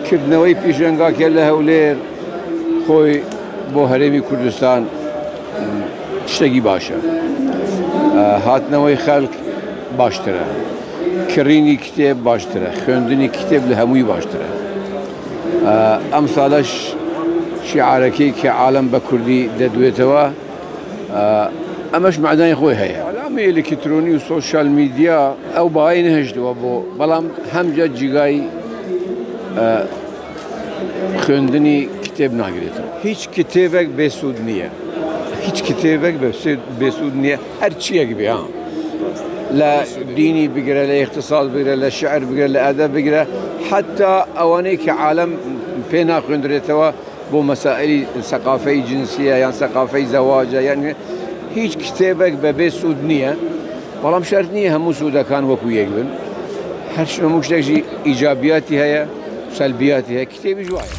کردنەوەی پیشەنگاکە لە هەولێر خۆی بۆ هەرێمی کوردستان شتێکی باشە. هاتنەوەی خەڵک باشترە، کڕینی کتێب باشترە، خوێندنی کتێب لە هەمووی باشترە. ئەم ساڵەش شیعارەکەی کە عالەم بە کوردی دەدوێتەوە ئەمەش معنای خۆی هەیە. ئەلامی ئێلکترۆنی و سۆشیال میدیا ئەو باهای نەهێشتەوە بۆ، بەڵام هەمجا جیگای خوێندنی کتێب ناگرێتەوە. هیچ کتێبێک بێسوود نییە، هیچ کتێبێک بێسوود نییە، هەر چیەک بێ، لە دینی بگرە، لە اقتصاد بگرە، لە شعر بگرە، لە ئەدەب بگرە، حتا ئەوانەی کە عالەم پێ ناخوێندرێتەوە بۆ مەسائلی سەقافەی جنسیە یان سەقافەی زەواجە، یان هیچ کتێبێک بەبێ سوود نییە، بەڵام شەرت نییە هەموو سوودەکان وەکو یەک بن. هەموو شتێکی ئیجابیاتی هەیە، سەلبیاتی هەیە، کتێبیش وایە.